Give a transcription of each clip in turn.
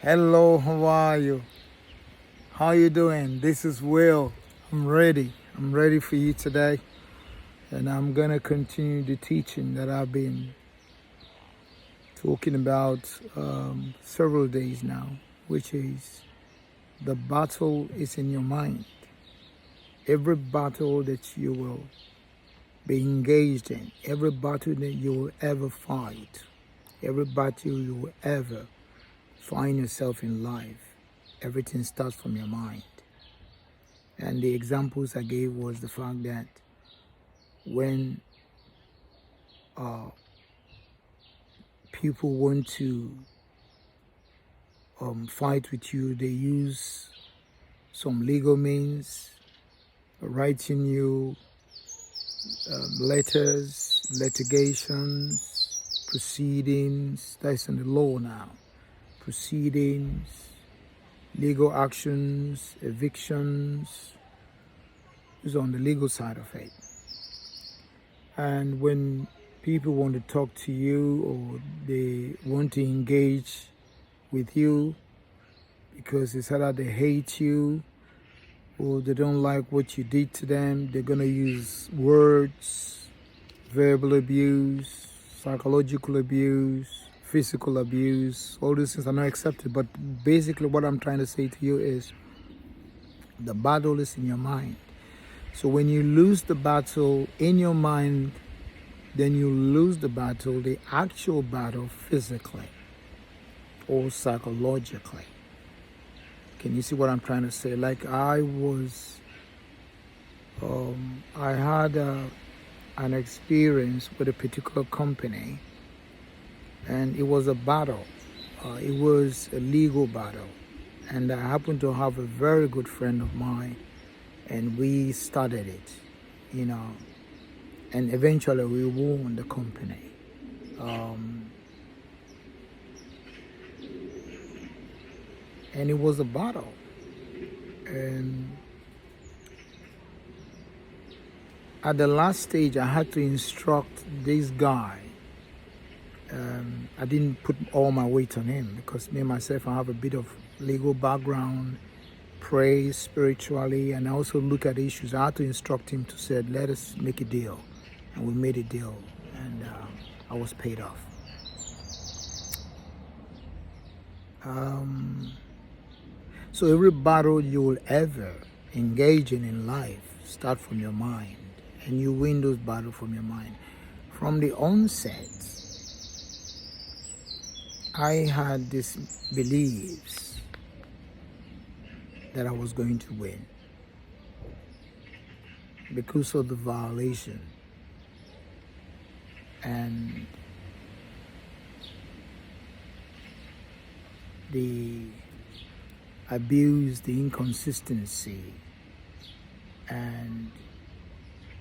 Hello, how are you? How you doing? This is Will. I'm ready. I'm ready for you today. And I'm going to continue the teaching that I've been talking about several days now, which is the battle is in your mind. Every battle that you will be engaged in, every battle that you will ever fight, every battle you will ever find yourself in life, everything starts from your mind. And the examples I gave was the fact that when people want to fight with you, they use some legal means, writing you letters, litigations, proceedings. That's in the law now. Proceedings, legal actions, evictions. Is on the legal side of it. And when people want to talk to you or they want to engage with you because it's either they hate you or they don't like what you did to them, they're going to use words, verbal abuse, psychological abuse, physical abuse. All these things are not accepted. But basically what I'm trying to say to you is the battle is in your mind. So when you lose the battle in your mind, then you lose the battle, the actual battle, physically or psychologically. Can you see what I'm trying to say? Like I had an experience with a particular company, and it was a battle. It was a legal battle. And I happened to have a very good friend of mine, and we started it, and eventually we won the company. And it was a battle. And at the last stage, I had to instruct this guy. I didn't put all my weight on him because me, myself, I have a bit of legal background, pray spiritually, and I also look at issues. I had to instruct him to say, let us make a deal. And we made a deal, and I was paid off. So every battle you will ever engage in life start from your mind, and you win those battles from your mind. From the onset, I had these beliefs that I was going to win because of the violation and the abuse, the inconsistency, and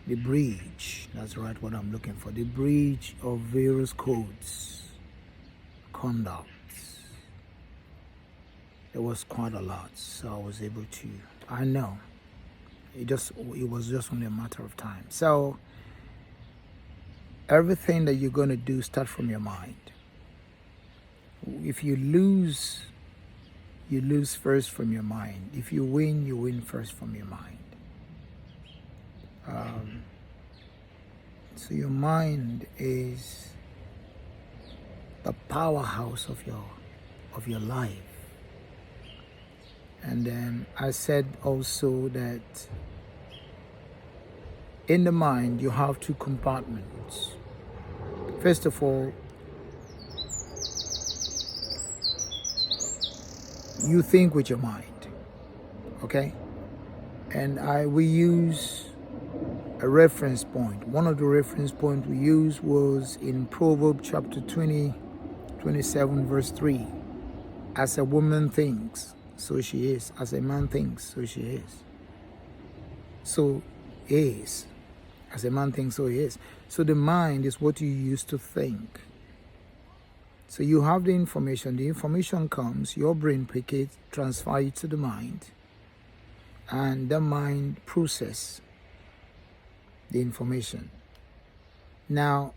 the breach. That's right, what I'm looking for. The breach of various codes, conducts. There was quite a lot, so I was able to. I know it was just only a matter of time. So everything that you're going to do start from your mind. If you lose, you lose first from your mind. If you win first from your mind. So your mind is the powerhouse of your life. And then I said also that in the mind you have two compartments. First of all, you think with your mind, okay? And we use a reference point. One of the reference points we used was in Proverbs chapter 27 verse 3. As a woman thinks, so she is. As a man thinks, so she is. So is. As a man thinks, so he is. So the mind is what you use to think. So you have the information comes, your brain pick it, transfer it to the mind, and the mind process the information. Now,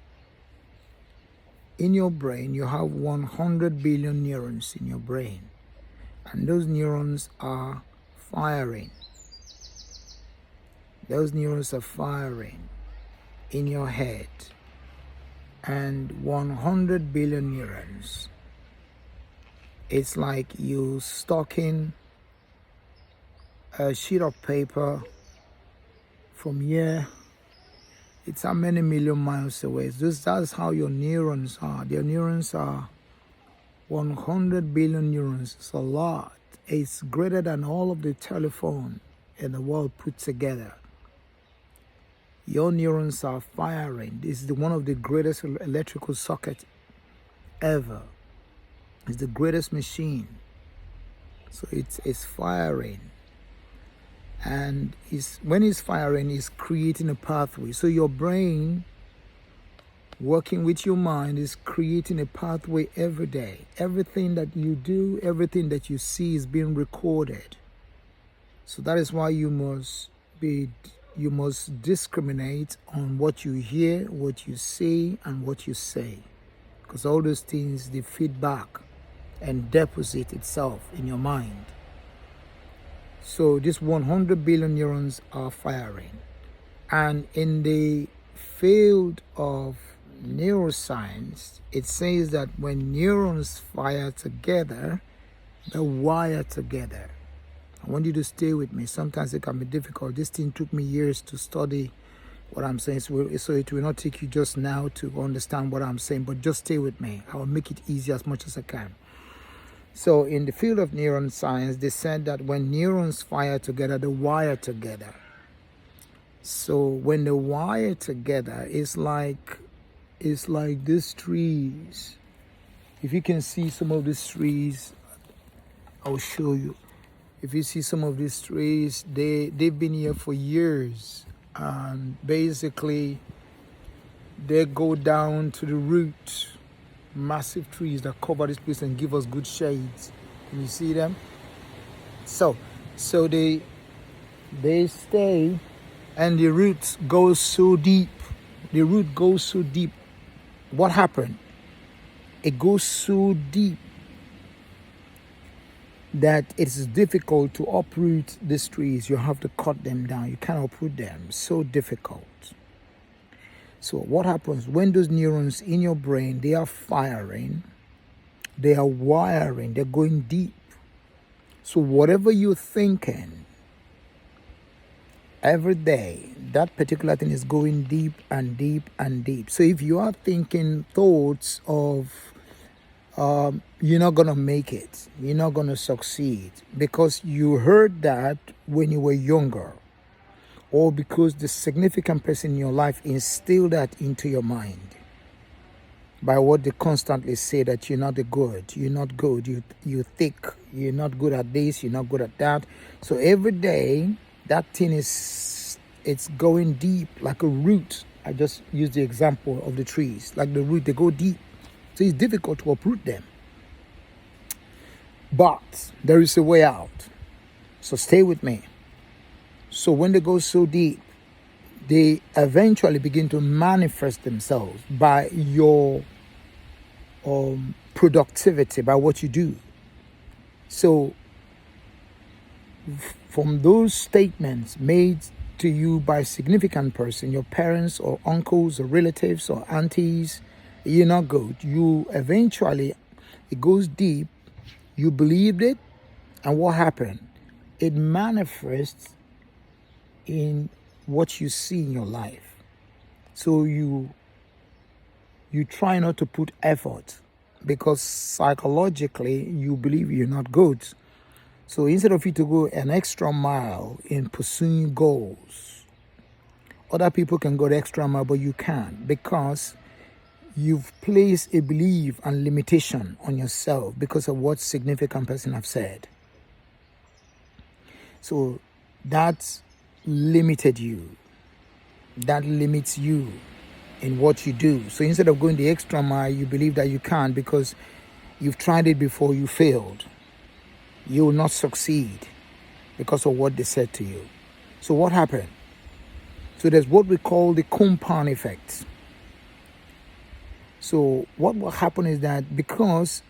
in your brain, you have 100 billion neurons in your brain. and those neurons are firing. Those neurons are firing in your head, and 100 billion neurons. It's like you stalking a sheet of paper from here. It's how many million miles away. That's how your neurons are. Your neurons are 100 billion neurons. It's a lot. It's greater than all of the telephone in the world put together. Your neurons are firing. This is one of the greatest electrical sockets ever. It's the greatest machine. So it's firing. And when it's firing, it's creating a pathway. So your brain, working with your mind, is creating a pathway every day. Everything that you do, everything that you see is being recorded. So that is why you must discriminate on what you hear, what you see, and what you say. Because all those things, they feed back and deposit itself in your mind. So these 100 billion neurons are firing. And in the field of neuroscience, it says that when neurons fire together, they wire together. I want you to stay with me. Sometimes it can be difficult. This thing took me years to study what I'm saying, so it will not take you just now to understand what I'm saying, but just stay with me. I will make it easy as much as I can. So in the field of neuroscience, they said that when neurons fire together, they wire together. So when they wire together, it's like these trees. If you can see some of these trees, I'll show you. If you see some of these trees, they've been here for years, and basically they go down to the root. Massive trees that cover this place and give us good shades. Can you see them? So they stay, and the roots go so deep. The root goes so deep. What happened? It goes so deep that it's difficult to uproot these trees. You have to cut them down. You can't uproot them. So difficult. So what happens when those neurons in your brain, they are firing, they are wiring, they're going deep. So whatever you're thinking every day, that particular thing is going deep and deep and deep. So if you are thinking thoughts of you're not going to make it, you're not going to succeed because you heard that when you were younger, or because the significant person in your life instilled that into your mind by what they constantly say, that you're not good, you're thick, you're not good at this, you're not good at that. So every day, that thing it's going deep like a root. I just used the example of the trees. Like the root, they go deep. So it's difficult to uproot them. But there is a way out. So stay with me. So when they go so deep, they eventually begin to manifest themselves by your productivity, by what you do. So from those statements made to you by a significant person, your parents or uncles or relatives or aunties, you're not good. You eventually, it goes deep, you believed it, and what happened? It manifests in what you see in your life. So you try not to put effort because psychologically you believe you're not good. So instead of you to go an extra mile in pursuing goals, other people can go the extra mile, but you can't because you've placed a belief and limitation on yourself because of what significant person have said. So that's limited you. That limits you in what you do. So instead of going the extra mile, you believe that you can't because you've tried it before, you failed. You will not succeed because of what they said to you. So what happened? So there's what we call the compound effect. So what will happen is that because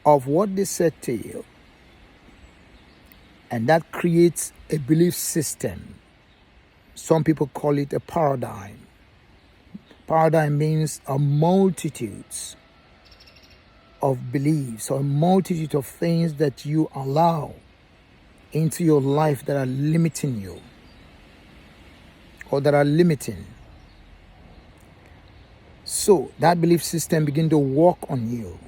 of what they said to you, and that creates a belief system. Some people call it a paradigm. Paradigm means a multitudes of beliefs or a multitude of things that you allow into your life that are limiting you or that are limiting. So that belief system begin to work on you.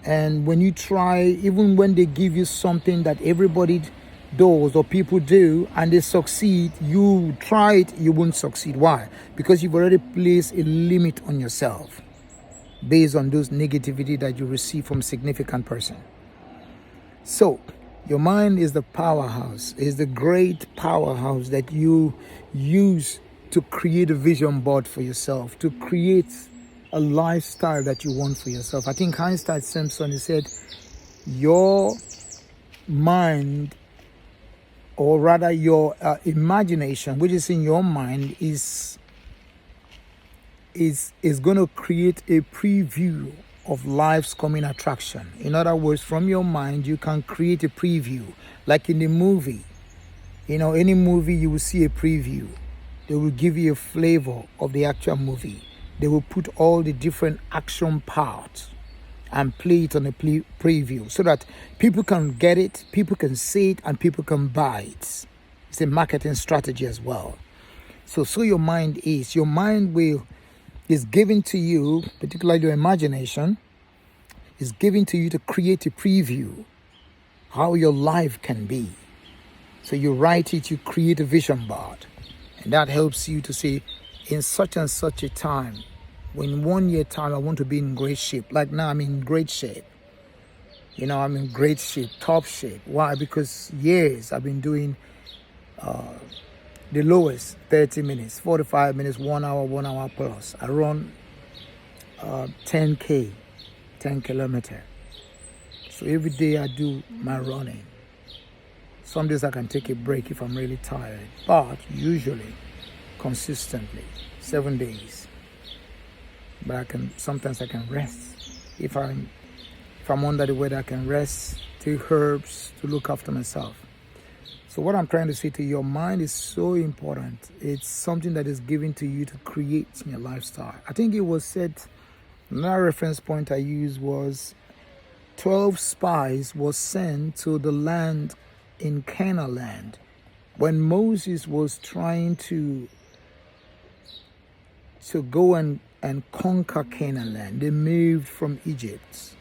And when you try, even when they give you something that everybody does or people do and they succeed, you try it, you won't succeed. Why? Because you've already placed a limit on yourself based on those negativity that you receive from a significant person. So your mind is the powerhouse, is the great powerhouse that you use to create a vision board for yourself, to create a lifestyle that you want for yourself. I think Einstein Simpson, he said, your mind, or rather your imagination, which is in your mind, is going to create a preview of life's coming attraction. In other words, from your mind, you can create a preview. Like in the movie, any movie, you will see a preview. They will give you a flavor of the actual movie. They will put all the different action parts and play it on a preview so that people can get it, people can see it, and people can buy it. It's a marketing strategy as well. So your mind is given to you, particularly your imagination, is given to you to create a preview how your life can be. So you write it, you create a vision board, and that helps you to say, in such and such a time, when 1 year time I want to be in great shape. Like now I'm in great shape. I'm in great shape, top shape. Why? Because years I've been doing the lowest 30 minutes, 45 minutes, 1 hour plus. I run 10K, 10 kilometers. So every day I do my running. Some days I can take a break if I'm really tired, but usually, consistently, 7 days. But sometimes I can rest. If I'm under the weather, I can rest, take herbs to look after myself. So what I'm trying to say to you, your mind is so important. It's something that is given to you to create your lifestyle. I think it was said, another reference point I used was 12 spies was sent to the land in Canaan land when Moses was trying to go and conquer Canaan land. They moved from Egypt.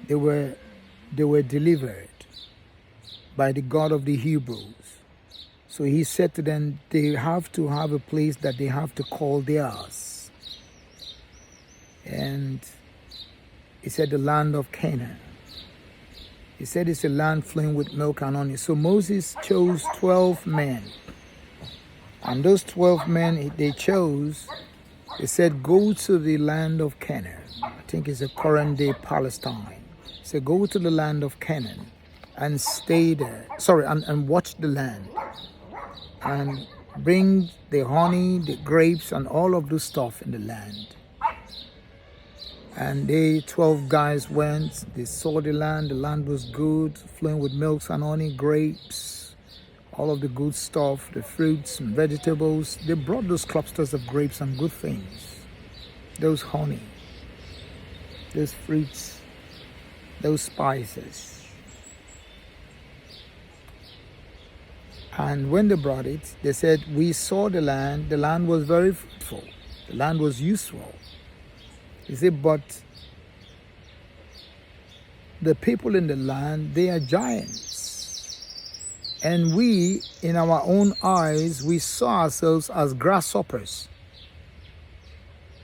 They were delivered by the God of the Hebrews. So he said to them, they have to have a place that they have to call theirs. And he said the land of Canaan. He said it's a land flowing with milk and honey. So Moses chose 12 men. And those 12 men they chose, they said, go to the land of Canaan. I think it's the current day Palestine. He said, go to the land of Canaan and stay there. And watch the land. And bring the honey, the grapes, and all of this stuff in the land. And they, 12 guys went, they saw the land was good, flowing with milk and honey, grapes, all of the good stuff, the fruits and vegetables. They brought those clusters of grapes and good things, those honey, those fruits, those spices. And when they brought it, they said, we saw the land was very fruitful, the land was useful. He said, but the people in the land, they are giants. And we, in our own eyes, we saw ourselves as grasshoppers.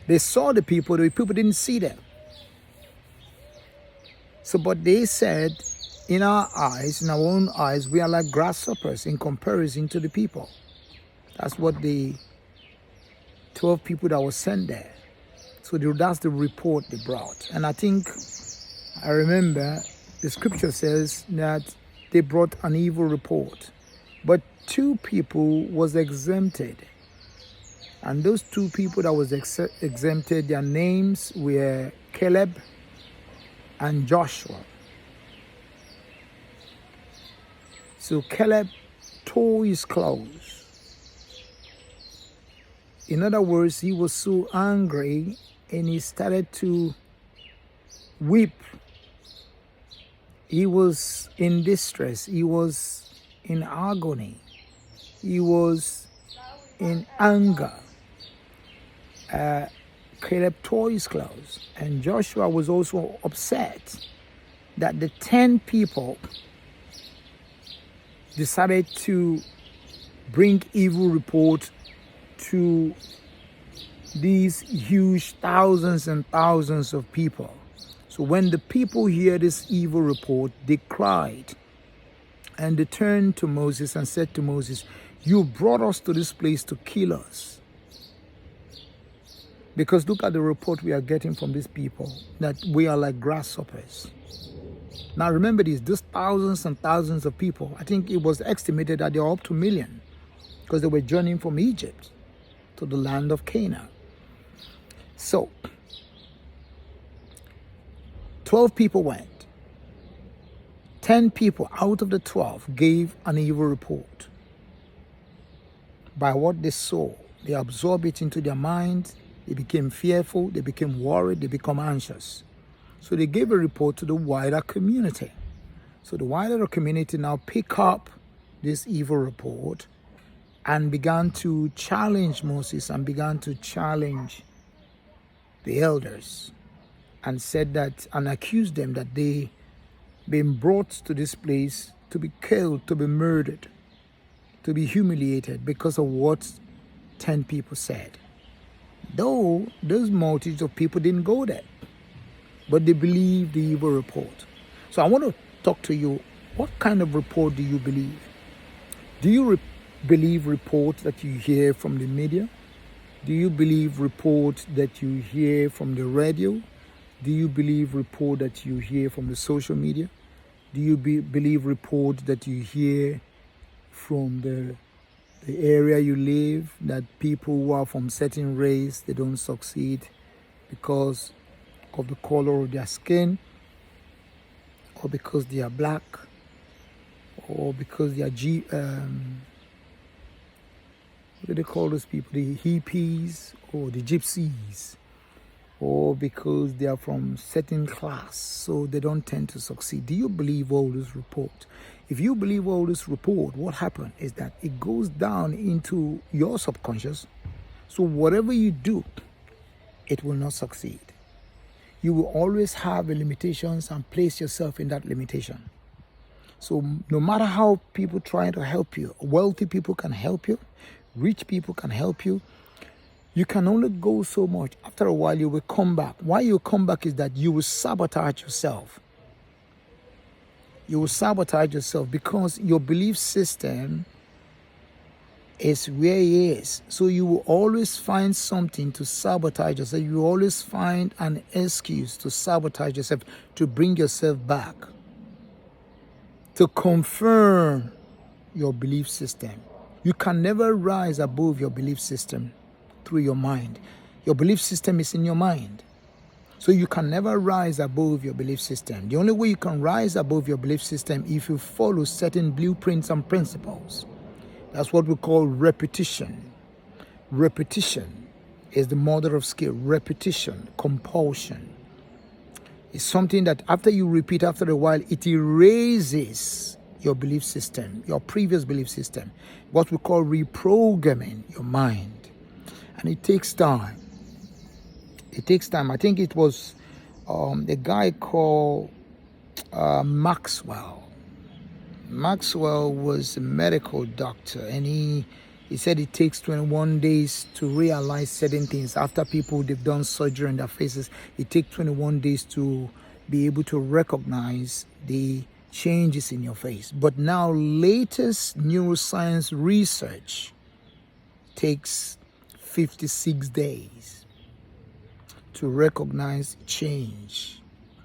They saw the people didn't see them. So, but they said, in our eyes, in our own eyes, we are like grasshoppers in comparison to the people. That's what the 12 people that were sent there. So that's the report they brought. And I remember the scripture says that they brought an evil report. But 2 people was exempted. And those 2 people that was exempted, their names were Caleb and Joshua. So Caleb tore his clothes. In other words, he was so angry and he started to weep. He was in distress. He was in agony. He was in anger. Caleb tore his clothes, and Joshua was also upset that the 10 people decided to bring evil report to these huge thousands and thousands of people. So when the people hear this evil report, they cried and they turned to Moses and said to Moses, "You brought us to this place to kill us." Because look at the report we are getting from these people, that we are like grasshoppers. Now remember this, these thousands and thousands of people, I think it was estimated that they are up to 1 million, because they were journeying from Egypt to the land of Canaan. So 12 people went. 10 people out of the 12 gave an evil report. By what they saw, they absorbed it into their minds. They became fearful, they became worried, they became anxious. So they gave a report to the wider community. So the wider community now pick up this evil report and began to challenge Moses and began to challenge the elders, and said that, and accused them that they been brought to this place to be killed, to be murdered, to be humiliated because of what 10 people said. Though those multitudes of people didn't go there, but they believed the evil report. So I want to talk to you, what kind of report do you believe? Do you believe reports that you hear from the media? Do you believe reports that you hear from the radio? Do you believe report that you hear from the social media? Do you believe reports that you hear from the area you live, that people who are from certain race, they don't succeed because of the color of their skin, or because they are black, or because they are what do they call those people? The hippies or the gypsies, or because they are from certain class, so they don't tend to succeed. Do you believe all this report? If you believe all this report, what happened is that it goes down into your subconscious. So whatever you do, it will not succeed. You will always have the limitations and place yourself in that limitation. So no matter how people try to help you, wealthy people can help you, rich people can help you, you can only go so much. After a while, you will come back. Why you come back is that you will sabotage yourself. You will sabotage yourself because your belief system is where it is. So you will always find something to sabotage yourself. You will always find an excuse to sabotage yourself, to bring yourself back, to confirm your belief system. You can never rise above your belief system through your mind. Your belief system is in your mind. So you can never rise above your belief system. The only way you can rise above your belief system is if you follow certain blueprints and principles. That's what we call repetition. Repetition is the mother of skill. Repetition, compulsion. It's something that after you repeat, after a while, it erases your belief system, your previous belief system. What we call reprogramming your mind. And it takes time. It takes time. I think it was a guy called Maxwell. Maxwell was a medical doctor, and he said it takes 21 days to realize certain things. After people, they've done surgery on their faces, it takes 21 days to be able to recognize the changes in your face. But now latest neuroscience research takes 56 days to recognize change,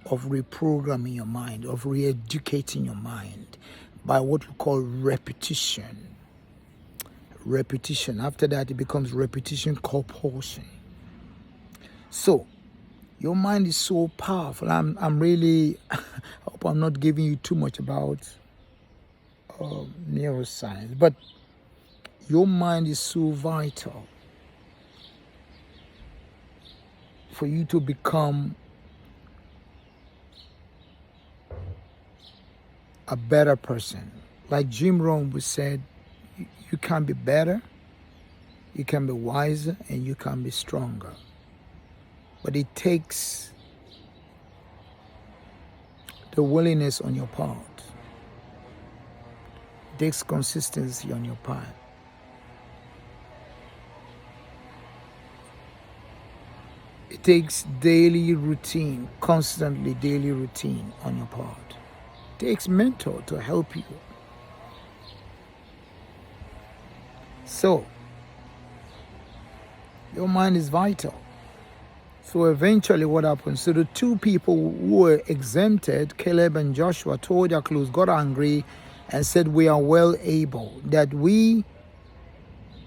of reprogramming your mind, of re-educating your mind by what we call repetition. Repetition. After that, it becomes repetition compulsion. So, Your mind is so powerful. I'm really, I hope I'm not giving you too much about neuroscience, but your mind is so vital for you to become a better person. Like Jim Rohn said, you can be better, you can be wiser, and you can be stronger. But it takes the willingness on your part. It takes consistency on your part. It takes daily routine, constantly daily routine on your part. It takes mentor to help you. So, your mind is vital. So eventually what happened? So the two people who were exempted, Caleb and Joshua, told their clothes, got angry and said, we are well able, that we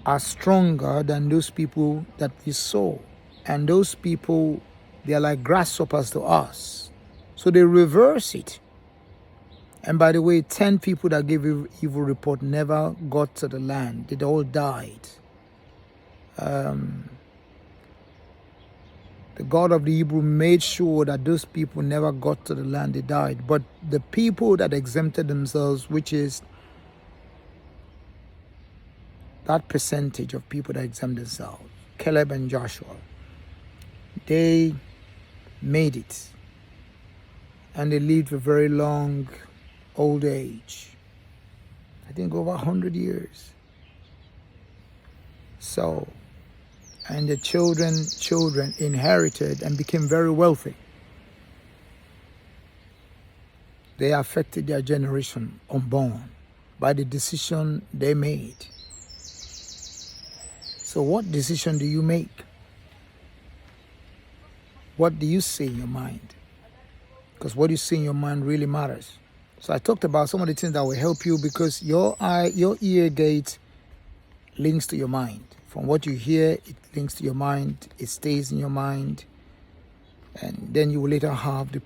are stronger than those people that we saw. And those people, they are like grasshoppers to us. So they reverse it. And by the way, 10 people that gave evil report never got to the land. They all died. The God of the Hebrew made sure that those people never got to the land. They died. But the people that exempted themselves, which is that percentage of people that exempt themselves, Caleb and Joshua, they made it. And they lived a very long old age. I think over 100 years. So, and the children inherited and became very wealthy. They affected their generation unborn by the decision they made. So what decision do you make? What do you see in your mind? Because what you see in your mind really matters. So I talked about some of the things that will help you, because your ear gate links to your mind. From what you hear, it links to your mind, it stays in your mind, and then you will later have the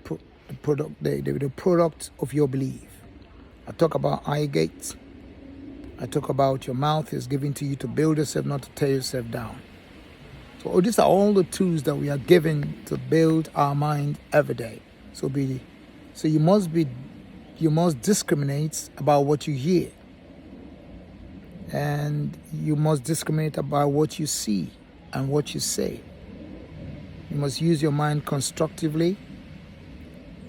product of your belief. I talk about eye gates. I talk about your mouth is given to you to build yourself, not to tear yourself down. So these are all the tools that we are given to build our mind every day. So you must discriminate about what you hear. And you must discriminate about what you see and what you say. You must use your mind constructively,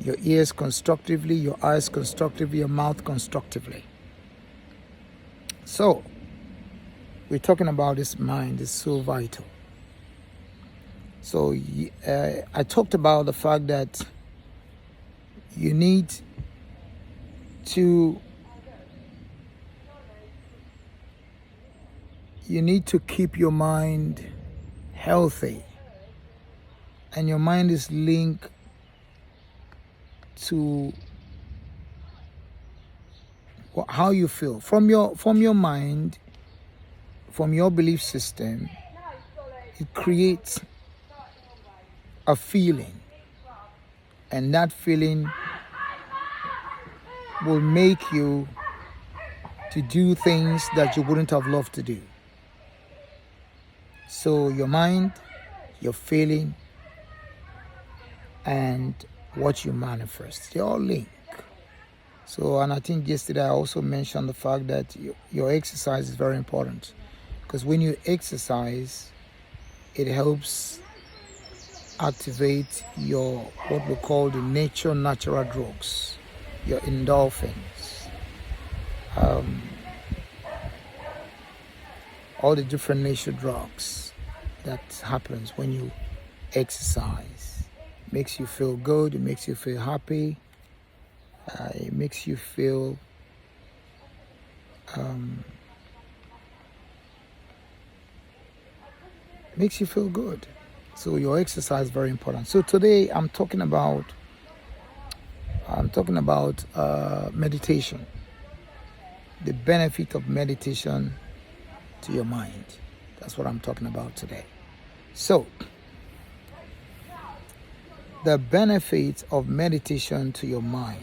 your ears constructively, your eyes constructively, your mouth constructively. So, we're talking about this mind. It's so vital. So, I talked about the fact that you need to keep your mind healthy, and your mind is linked to how you feel. From your mind, from your belief system, it creates a feeling, and that feeling will make you to do things that you wouldn't have loved to do. So your mind, your feeling, and what you manifest, they all link. So, and I think yesterday I also mentioned the fact that your exercise is very important, because when you exercise, it helps activate your, what we call the natural drugs, your endorphins, all the different nature drugs that happens when you exercise. It makes you feel good, it makes you feel happy, it makes you feel good. So your exercise is very important. So today I'm talking about meditation, the benefit of meditation to your mind. That's what I'm talking about today. So the benefits of meditation to your mind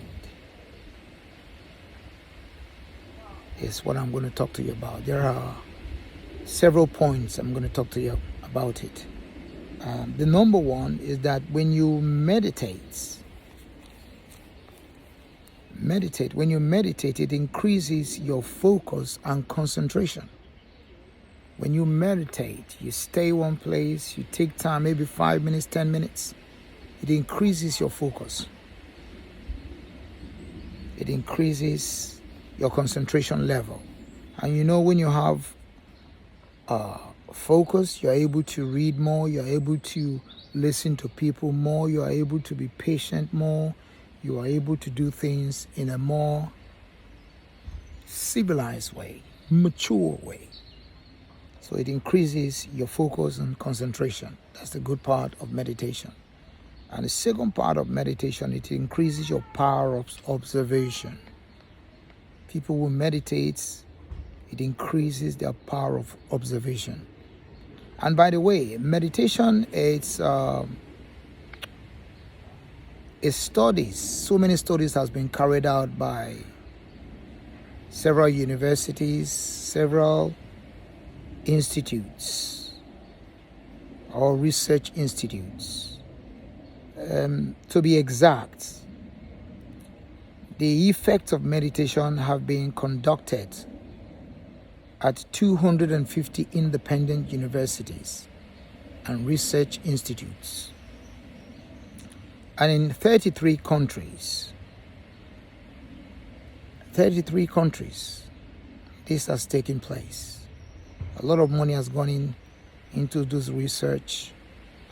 is what I'm going to talk to you about. There are several points I'm going to talk to you about it. The number one is that when you meditate, it increases your focus and concentration. When you meditate, you stay one place, you take time, maybe 5 minutes, 10 minutes. It increases your focus. It increases your concentration level. And when you have focus, you're able to read more, you're able to listen to people more, you are able to be patient more, you are able to do things in a more civilized way, mature way. So it increases your focus and concentration. That's the good part of meditation. And the second part of meditation, it increases your power of observation. People who meditate, it increases their power of observation. And by the way, meditation, it's studies. So many studies has been carried out by several universities, several institutes, or research institutes. To be exact, the effects of meditation have been conducted at 250 independent universities and research institutes, and in 33 countries. 33 countries, this has taken place. A lot of money has gone into this research,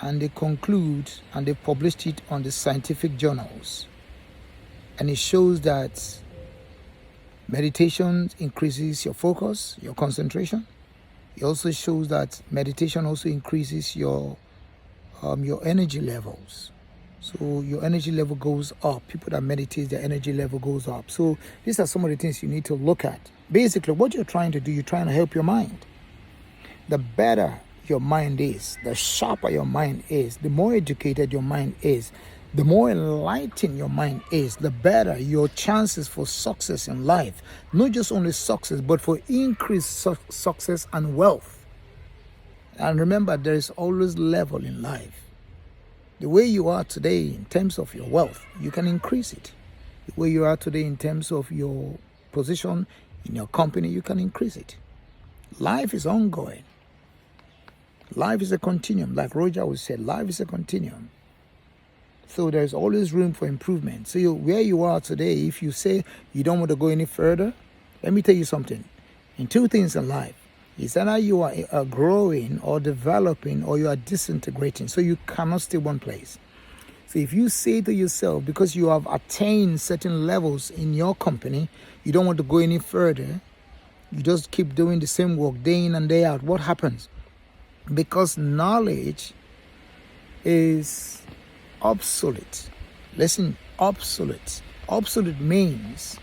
and they conclude and they published it on the scientific journals. And it shows that meditation increases your focus, your concentration. It also shows that meditation also increases your energy levels. So your energy level goes up. People that meditate, their energy level goes up. So these are some of the things you need to look at. Basically, what you're trying to do, you're trying to help your mind. The better your mind is, the sharper your mind is, the more educated your mind is, the more enlightened your mind is, the better your chances for success in life. Not just only success, but for increased success and wealth. And remember, there is always level in life. The way you are today in terms of your wealth, you can increase it. The way you are today in terms of your position in your company, you can increase it. Life is ongoing. Life is a continuum. Like Roger would say, life is a continuum. So there's always room for improvement. So where you are today, if you say you don't want to go any further, let me tell you something. In two things in life, it's either you are growing or developing, or you are disintegrating. So you cannot stay one place. So if you say to yourself, because you have attained certain levels in your company, you don't want to go any further, you just keep doing the same work day in and day out, what happens? Because knowledge is obsolete. Listen, obsolete. Obsolete means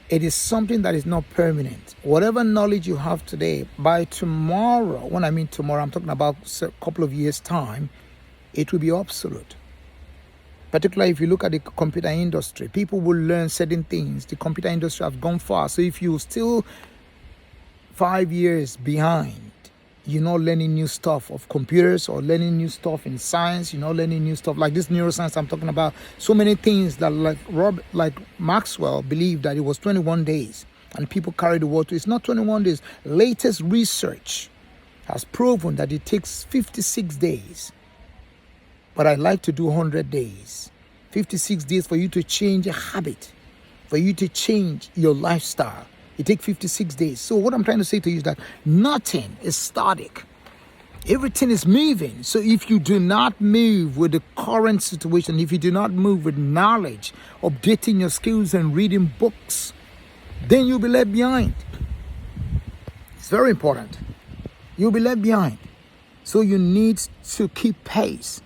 it is something that is not permanent. Whatever knowledge you have today, by tomorrow, when I mean tomorrow, I'm talking about a couple of years' time, it will be obsolete. Particularly if you look at the computer industry, people will learn certain things. The computer industry has gone far. So if you're still 5 years behind, you're not learning new stuff of computers or learning new stuff in science, you're not learning new stuff like this neuroscience I'm talking about. So many things that like Maxwell believed that it was 21 days and people carry the world to. It's not 21 days. Latest research has proven that it takes 56 days. But I like to do 100 days. 56 days for you to change a habit, for you to change your lifestyle. It takes 56 days. So what I'm trying to say to you is that nothing is static. Everything is moving. So if you do not move with the current situation, if you do not move with knowledge, updating your skills and reading books, then you'll be left behind. It's very important. You'll be left behind. So you need to keep pace.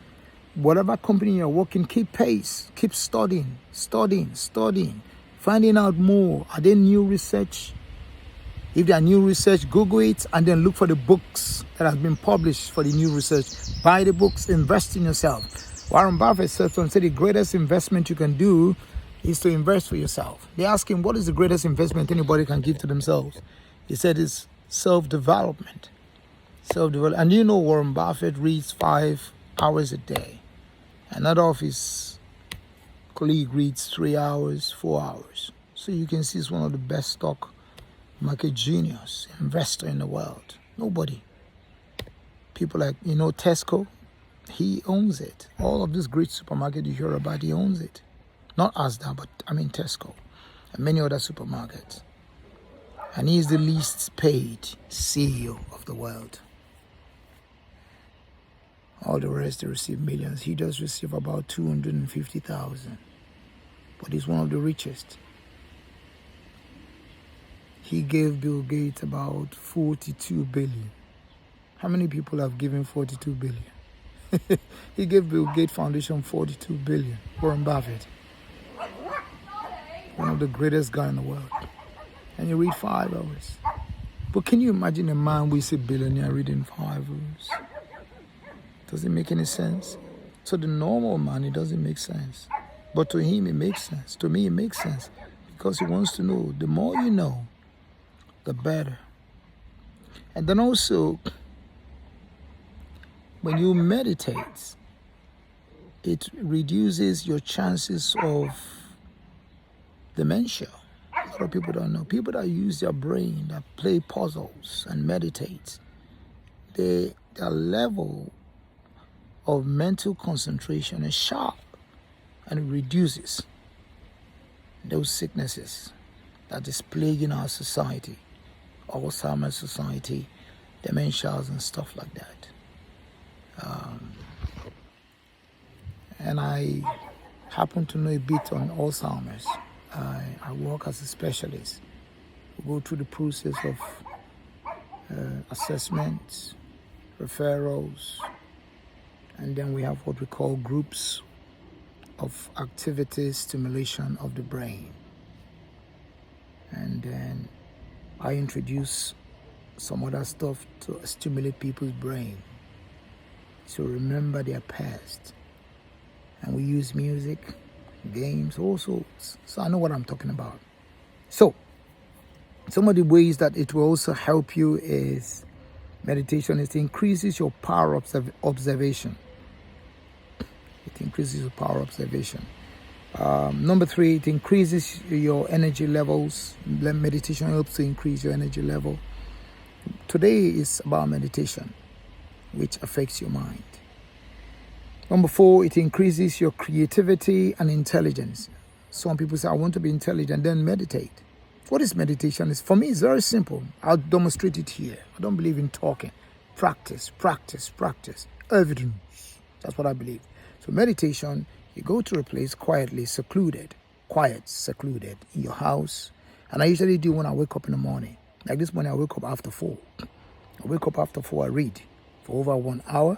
Whatever company you're working, keep pace. Keep studying. Finding out more. Are there new research? If there are new research, Google it and then look for the books that have been published for the new research. Buy the books, invest in yourself. Warren Buffett said the greatest investment you can do is to invest for yourself. They asked him, what is the greatest investment anybody can give to themselves? He said it's self-development. Self-development. And you know Warren Buffett reads 5 hours a day. Another of his colleague reads 3 hours, 4 hours. So you can see he's one of the best stock market genius, investor in the world. Nobody. People like, Tesco, he owns it. All of this great supermarket you hear about, he owns it. Not Asda, but Tesco and many other supermarkets. And he's the least paid CEO of the world. All the rest, they receive millions. He does receive about 250,000. But he's one of the richest. He gave Bill Gates about 42 billion. How many people have given 42 billion? He gave Bill Gates Foundation 42 billion. Warren Buffett. One of the greatest guys in the world. And you read 5 hours. But can you imagine a man who is a billionaire reading 5 hours? Does it make any sense? To the normal man, it doesn't make sense. But to him, it makes sense. To me, it makes sense. Because he wants to know, the more you know, the better. And then also, when you meditate, it reduces your chances of dementia. A lot of people don't know. People that use their brain, that play puzzles and meditate, their level of mental concentration is sharp, and it reduces those sicknesses that is plaguing our society, Alzheimer's society, dementias and stuff like that. And I happen to know a bit on Alzheimer's. I work as a specialist. We go through the process of assessments, referrals, and then we have what we call groups of activity stimulation of the brain. And then I introduce some other stuff to stimulate people's brain to remember their past. And we use music, games, all sorts. So I know what I'm talking about. So, some of the ways that it will also help you is meditation. It increases your power of observation. It increases your power of observation. Number 3, it increases your energy levels. Meditation helps to increase your energy level. Today is about meditation, which affects your mind. Number 4, it increases your creativity and intelligence. Some people say, I want to be intelligent, then meditate. What is meditation? For me, it's very simple. I'll demonstrate it here. I don't believe in talking. Practice, practice, practice. Evidence. That's what I believe. So meditation, you go to a place quietly, secluded in your house. And I usually do when I wake up in the morning. Like this morning, I wake up after 4. I wake up after 4, I read for over 1 hour.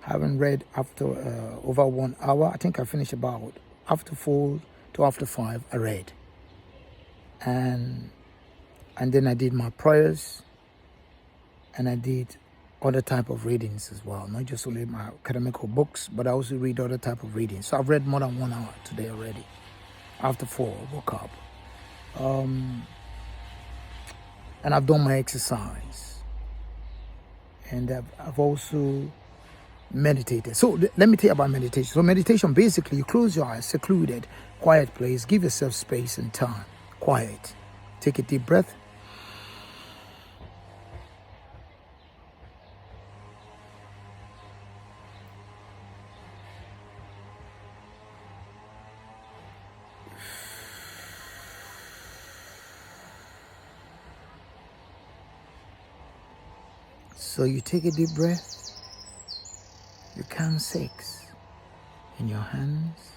Haven't read after over 1 hour. I think I finished about after 4 to after 5, I read. And then I did my prayers, and I did other type of readings as well, not just only my academical books, but I also read other type of readings. So I've read more than 1 hour today already. After 4, I woke up. And I've done my exercise. And I've also meditated. So let me tell you about meditation. So meditation, basically, you close your eyes, secluded, quiet place, give yourself space and time, quiet. Take a deep breath. So you take a deep breath. You count 6 in your hands.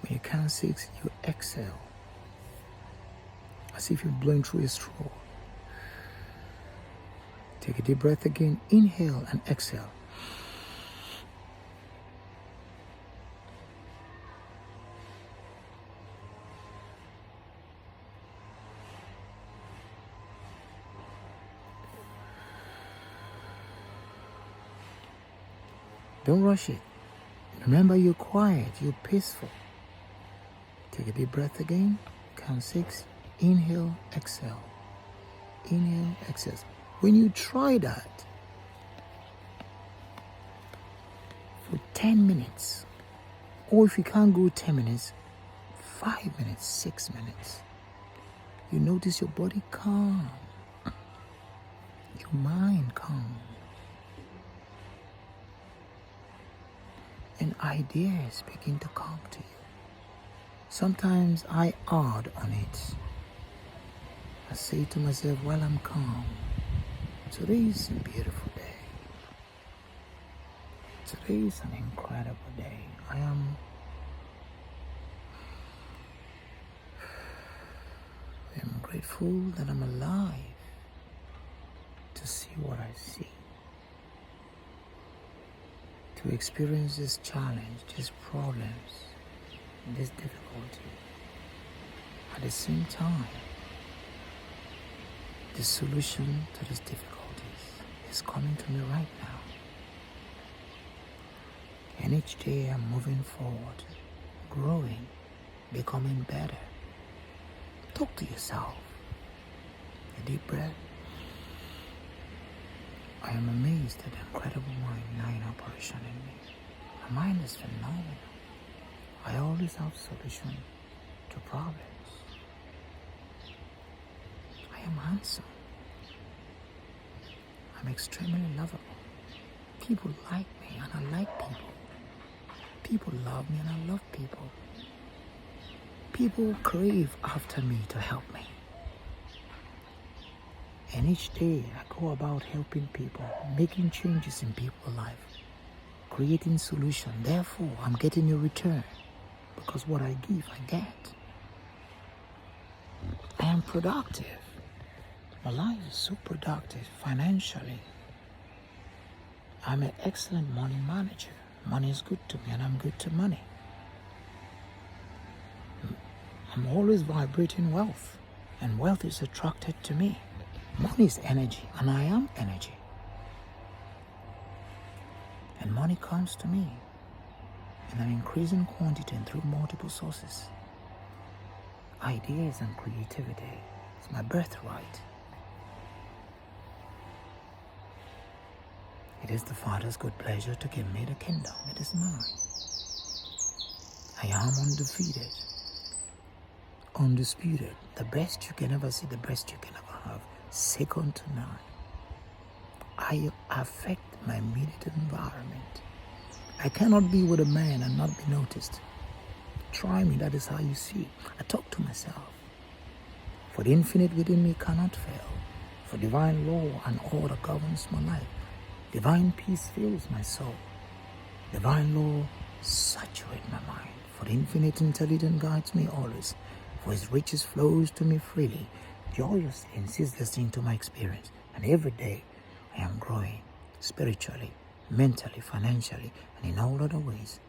When you count 6, you exhale as if you're blowing through a straw. Take a deep breath again. Inhale and exhale. Don't rush it. Remember, you're quiet, you're peaceful. Take a deep breath again. Count 6. Inhale, exhale. Inhale, exhale. When you try that for 10 minutes, or if you can't go 10 minutes, 5 minutes, 6 minutes, you notice your body calm, your mind calm, and ideas begin to come to you. Sometimes I add on it. I say to myself, while I'm calm, today is a beautiful day. Today is an incredible day. I am grateful that I'm alive to see what I see, to experience this challenge, these problems, this difficulty. At the same time, the solution to these difficulties is coming to me right now. And each day I'm moving forward, growing, becoming better. Talk to yourself. A deep breath. I am amazed at the incredible mind now in operation in me. My mind is phenomenal. I always have solution to problems. I am handsome. I'm extremely lovable. People like me and I like people. People love me and I love people. People crave after me to help me. And each day I go about helping people, making changes in people's life, creating solutions. Therefore, I'm getting a return because what I give, I get. I am productive. My life is so productive financially. I'm an excellent money manager. Money is good to me and I'm good to money. I'm always vibrating wealth, and wealth is attracted to me. Money is energy, and I am energy. And money comes to me in an increasing quantity and through multiple sources. Ideas and creativity is my birthright. It is the Father's good pleasure to give me the kingdom. It is mine. I am undefeated, undisputed, the best you can ever see, the best you can ever have, second to none. I affect my immediate environment. I cannot be with a man and not be noticed. Try me, that is how you see. I talk to myself. For the infinite within me cannot fail. For divine law and order governs my life. Divine peace fills my soul. Divine law saturates my mind. For the infinite intelligence guides me always. For his riches flows to me freely, joyously and ceaselessly into my experience. And every day I am growing spiritually, mentally, financially, and in all other ways.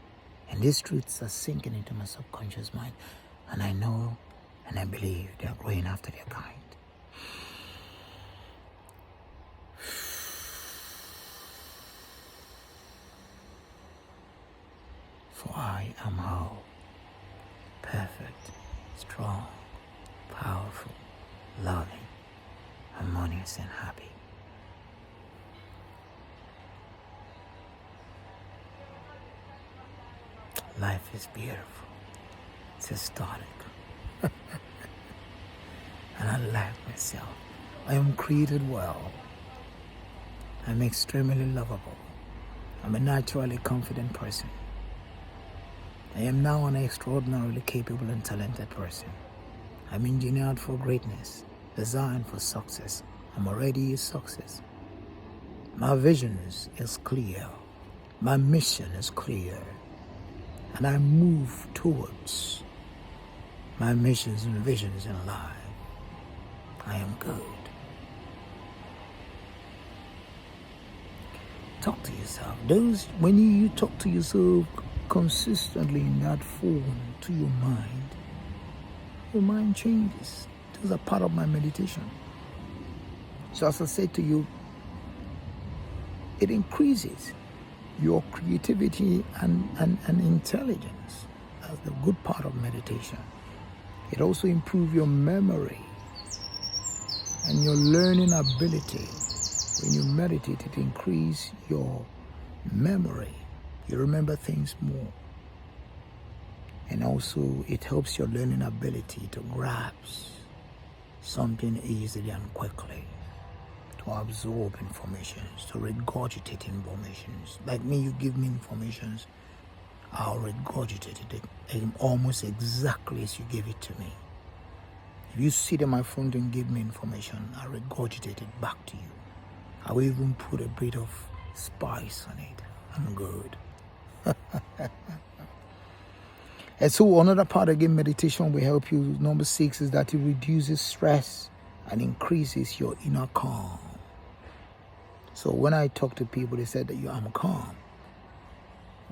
And these truths are sinking into my subconscious mind. And I know and I believe they are growing after their kind. For I am whole, perfect, strong, powerful, loving, harmonious, and happy. Life is beautiful. It's historic. And I like myself. I am created well. I'm extremely lovable. I'm a naturally confident person. I am now an extraordinarily capable and talented person. I'm engineered for greatness, designed for success. I'm already a success. My vision is clear. My mission is clear. And I move towards my missions and visions in life. I am good. Talk to yourself. When you talk to yourself consistently in that form to your mind changes. Those are part of my meditation. So as I said to you, it increases. your creativity and intelligence. That's the good part of meditation. It also improves your memory and your learning ability. When you meditate, it increases your memory. You remember things more. And also, it helps your learning ability to grasp something easily and quickly, to absorb information, to regurgitate information. Like me, you give me information, I'll regurgitate it almost exactly as you give it to me. If you sit in my front and give me information, I'll regurgitate it back to you. I will even put a bit of spice on it. I'm good. And so another part, again, meditation will help you. Number 6 is that it reduces stress and increases your inner calm. So when I talk to people, they said that I'm calm.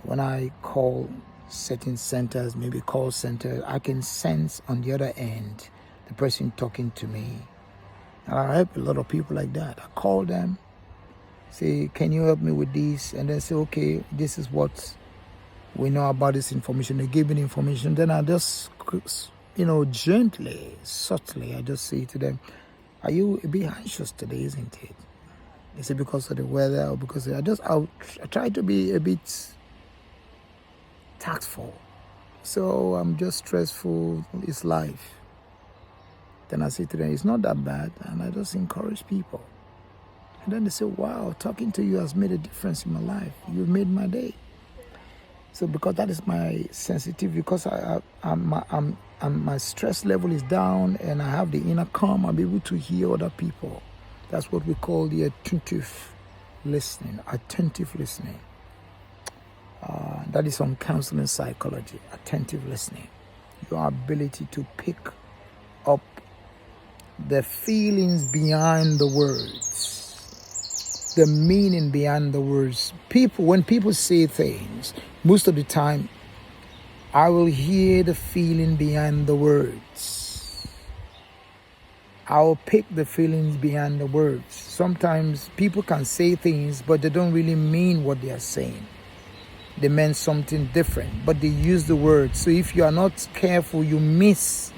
When I call certain centers, maybe call centers, I can sense on the other end the person talking to me. And I help a lot of people like that. I call them, say, can you help me with this? And then say, okay, this is what we know about this information. They give me the information. Then I just, gently, subtly, I just say to them, are you a bit anxious today, isn't it? Is it because of the weather or because I try to be a bit tactful. So I'm just stressful. It's life. Then I say to them, it's not that bad. And I just encourage people. And then they say, wow, talking to you has made a difference in my life. You've made my day. So because that is my sensitivity, because my stress level is down and I have the inner calm, I'll be able to hear other people. That's what we call the attentive listening. That is on counseling psychology, attentive listening. Your ability to pick up the feelings behind the words, the meaning behind the words. When people say things, most of the time, I will hear the feeling behind the words. I'll pick the feelings behind the words. Sometimes people can say things, but they don't really mean what they are saying. They meant something different, but they use the words. So if you are not careful, you miss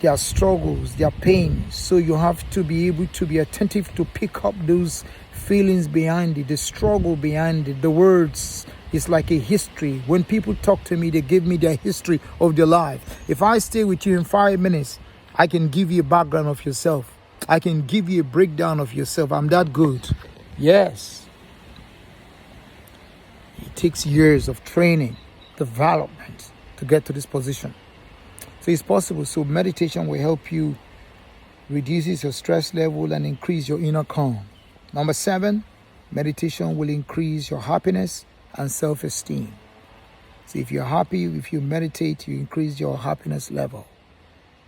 their struggles, their pains. So you have to be able to be attentive to pick up those feelings behind it, the struggle behind it. The words is like a history. When people talk to me, they give me their history of their life. If I stay with you in 5 minutes, I can give you a background of yourself. I can give you a breakdown of yourself. I'm that good. Yes. It takes years of training, development to get to this position. So it's possible. So meditation will help you reduce your stress level and increase your inner calm. Number 7, meditation will increase your happiness and self-esteem. So if you're happy, if you meditate, you increase your happiness level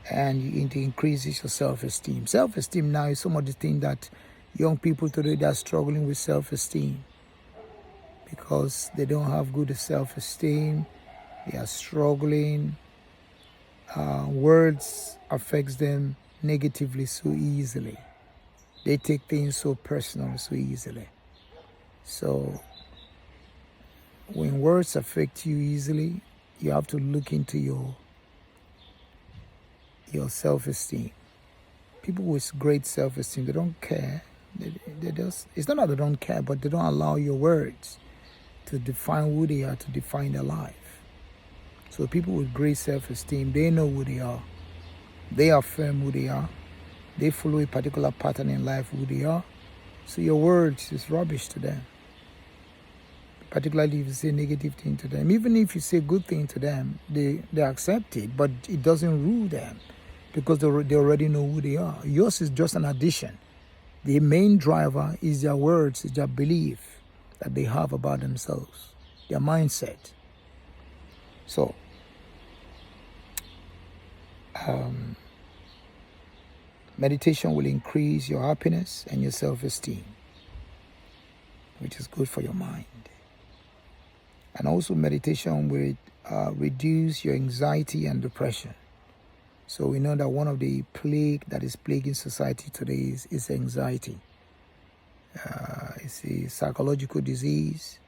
and it increases your self-esteem. Self-esteem now is some of the things that young people today that are struggling with self-esteem because they don't have good self-esteem. They are struggling. Words affects them negatively so easily. They take things so personal so easily. So when words affect you easily, you have to look into your self-esteem. People with great self-esteem, they don't care. They just, it's not that they don't care, but they don't allow your words to define who they are, to define their life. So people with great self-esteem, they know who they are. They affirm who they are. They follow a particular pattern in life, who they are. So your words is rubbish to them. Particularly if you say negative thing to them. Even if you say good thing to them, they accept it, but it doesn't rule them because they already know who they are. Yours is just an addition. The main driver is their words, is their belief that they have about themselves, their mindset. So, meditation will increase your happiness and your self-esteem, which is good for your mind. And also meditation will reduce your anxiety and depression. So we know that one of the plague that is plaguing society today is anxiety. It's a psychological disease.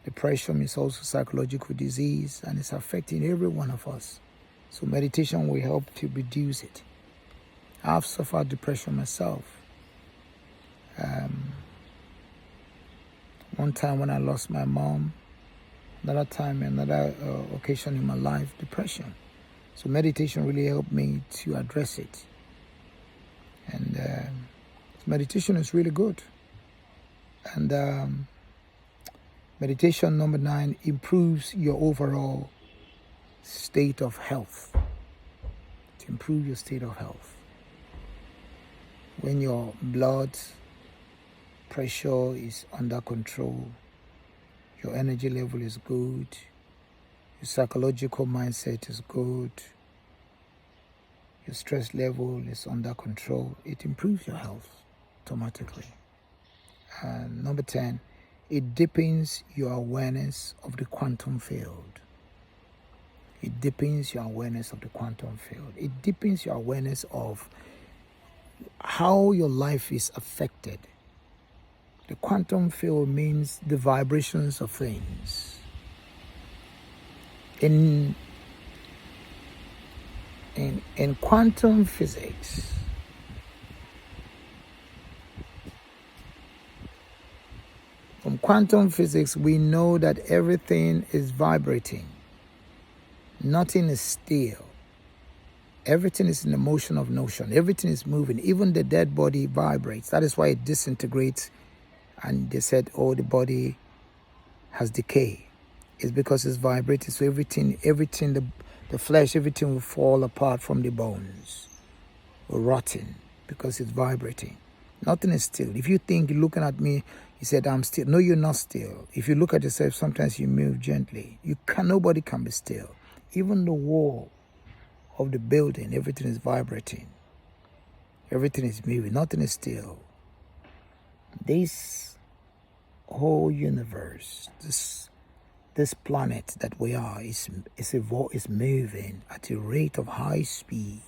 Depression is also a psychological disease, and it's affecting every one of us. So meditation will help to reduce it. I've suffered depression myself. One time when I lost my mom, another time, another occasion in my life, depression. So meditation really helped me to address it. And meditation is really good. And meditation number 9 improves your overall state of health. To improve your state of health. When your blood pressure is under control, your energy level is good, your psychological mindset is good, your stress level is under control, it improves your health automatically. And number 10, it deepens your awareness of the quantum field. It deepens your awareness of the quantum field. It deepens your awareness of how your life is affected. The quantum field means the vibrations of things. In quantum physics, from quantum physics, we know that everything is vibrating. Nothing is still. Everything is in the motion of motion. Everything is moving. Even the dead body vibrates. That is why it disintegrates. And they said, oh, the body has decay. It's because it's vibrating. So everything, the flesh, everything will fall apart from the bones. Or rotting because it's vibrating. Nothing is still. If you think you're looking at me, you said, I'm still. No, you're not still. If you look at yourself, sometimes you move gently. Nobody can be still. Even the wall of the building, everything is vibrating. Everything is moving. Nothing is still. This whole universe, this planet that we are, is moving at a rate of high speed.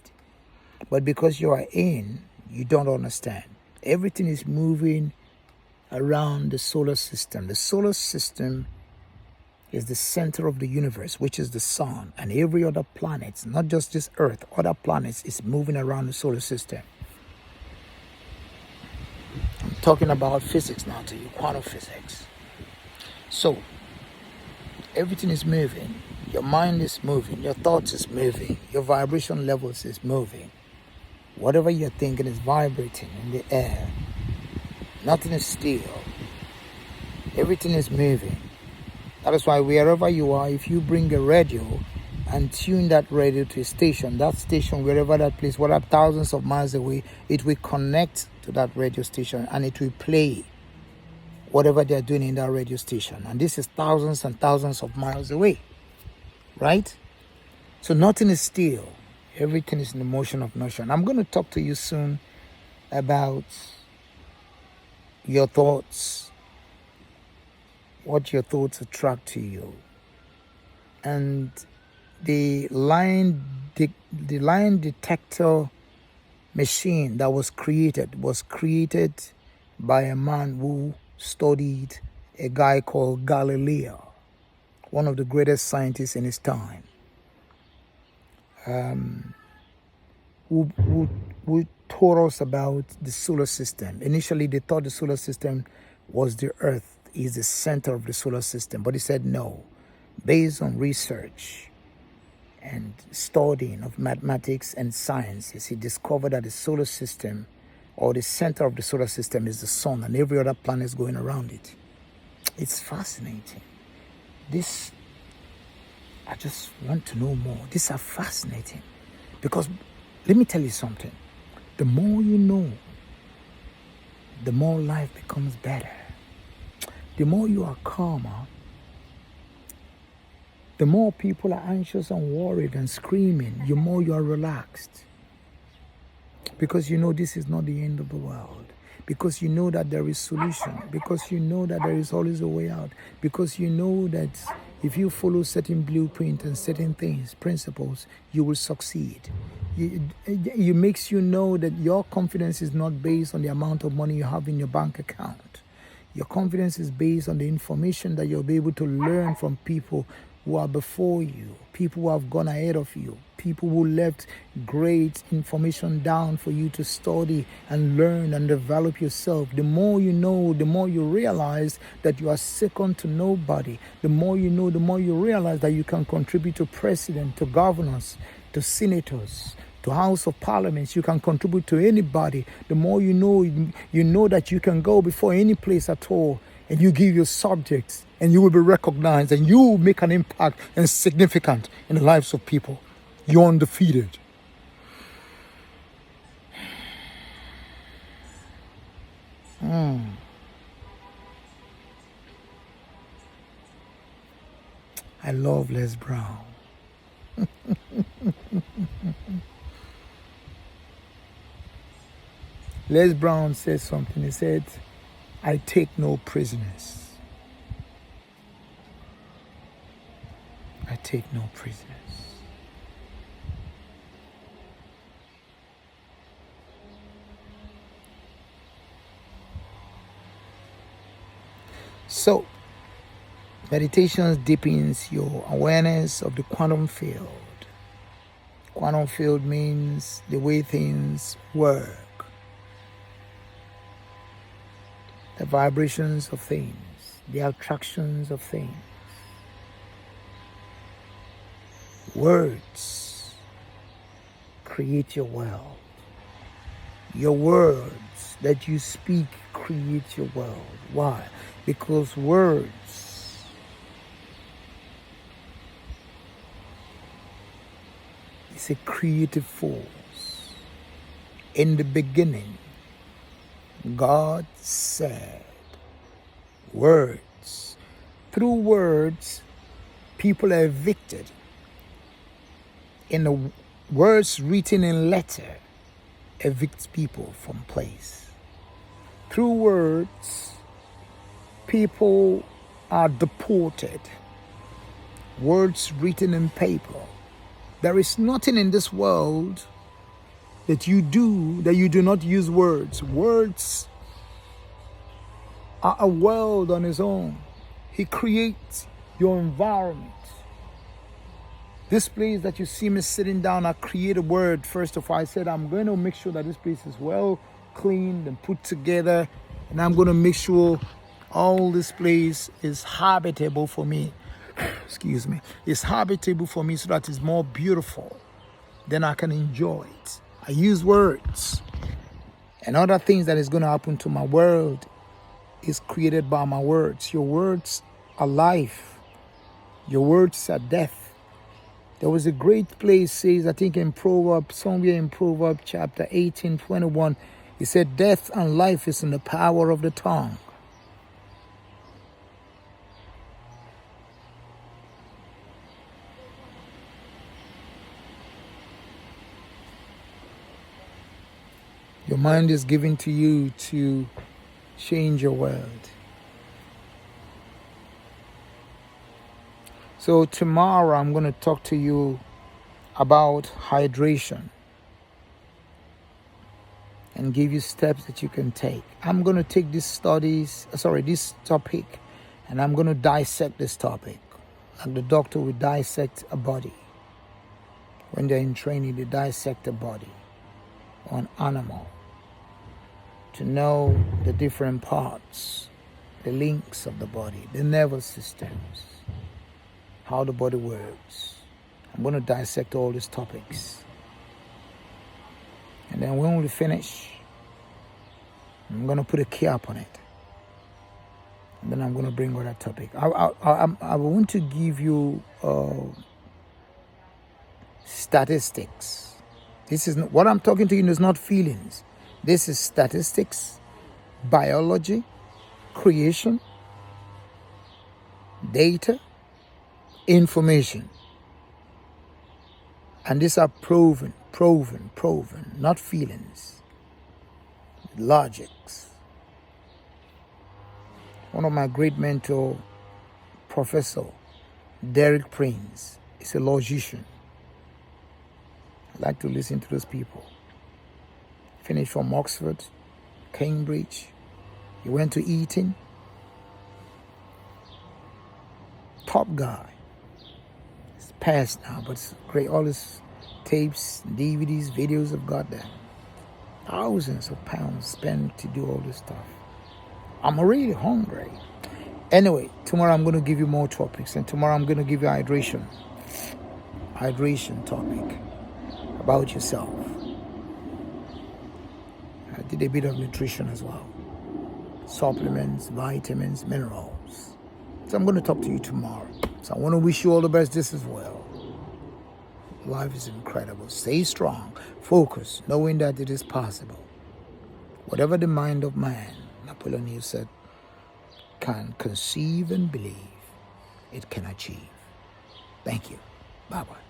But because you are you don't understand. Everything is moving around the solar system. The solar system is the center of the universe, which is the sun, and every other planet, not just this Earth, other planets is moving around the solar system. I'm talking about physics now to you, quantum physics. So, everything is moving. Your mind is moving. Your thoughts is moving. Your vibration levels is moving. Whatever you're thinking is vibrating in the air. Nothing is still. Everything is moving. That is why wherever you are, if you bring a radio and tune that radio to a station, that station, wherever that place, whether thousands of miles away, it will connect to that radio station and it will play whatever they're doing in that radio station. And this is thousands and thousands of miles away, right? So nothing is still. Everything is in the motion of motion. I'm going to talk to you soon about your thoughts, what your thoughts attract to you. And the line detector machine that was created by a man who studied a guy called Galileo, one of the greatest scientists in his time, who taught us about the solar system. Initially, they thought the solar system was the Earth, is the center of the solar system. But he said no. Based on research and studying of mathematics and sciences, he discovered that the solar system, or the center of the solar system, is the sun, and every other planet is going around it. It's fascinating. I just want to know more. These are fascinating. Because let me tell you something. The more you know, the more life becomes better. The more you are calmer, the more people are anxious and worried and screaming, the more you are relaxed. Because you know this is not the end of the world. Because you know that there is solution. Because you know that there is always a way out. Because you know that if you follow certain blueprint and certain things, principles, you will succeed. It makes you know that your confidence is not based on the amount of money you have in your bank account. Your confidence is based on the information that you'll be able to learn from people who are before you, people who have gone ahead of you, people who left great information down for you to study and learn and develop yourself. The more you know, the more you realize that you are second to nobody. The more you know, the more you realize that you can contribute to president, to governors, to senators, to House of Parliaments. You can contribute to anybody. The more you know that you can go before any place at all, and you give your subjects, and you will be recognized, and you will make an impact and significant in the lives of people. You're undefeated. I love Les Brown. Les Brown said something. He said, I take no prisoners. I take no prisoners. So, meditation deepens your awareness of the quantum field. Quantum field means the way things work, the vibrations of things, the attractions of things. Words create your world. Your words that you speak create your world. Why? Because words is a creative force. In the beginning, God said, words. Through words, people are evicted. In the words written in letter, evicts people from place. Through words, people are deported. Words written in paper. There is nothing in this world that you do not use words. Words are a world on its own. He creates your environment. This place that you see me sitting down, I create a word. First of all, I said, I'm going to make sure that this place is well cleaned and put together. And I'm going to make sure all this place is habitable for me. Excuse me. It's habitable for me so that it's more beautiful. Then I can enjoy it. I use words. And other things that is going to happen to my world is created by my words. Your words are life. Your words are death. There was a great place, says, I think in Proverbs, somewhere in Proverbs chapter 18:21, he said, death and life is in the power of the tongue. Your mind is given to you to change your world. So tomorrow I'm going to talk to you about hydration and give you steps that you can take. I'm going to take this topic, and I'm going to dissect this topic. Like the doctor will dissect a body. When they're in training, they dissect a body or an animal to know the different parts, the links of the body, the nervous systems, how the body works. I'm going to dissect all these topics. And then when we finish, I'm going to put a cap on it. And then I'm going to bring other topic. I want to give you statistics. This is not, what I'm talking to you is not feelings. This is statistics, biology, creation, data, information. And these are proven, not feelings, logics. One of my great mentor, Professor Derek Prince, is a logician. I like to listen to those people. Finished from Oxford, Cambridge. He went to Eton. top guy. It's past now, but it's great. All his tapes, DVDs, videos have got that. Thousands of pounds spent to do all this stuff. I'm really hungry. Anyway, tomorrow I'm going to give you more topics, and tomorrow I'm going to give you hydration topic about yourself. I did a bit of nutrition as well. Supplements, vitamins, minerals. So I'm going to talk to you tomorrow. So I want to wish you all the best this as well. Life is incredible. Stay strong. Focus, knowing that it is possible. Whatever the mind of man, Napoleon Hill said, can conceive and believe, it can achieve. Thank you. Bye-bye.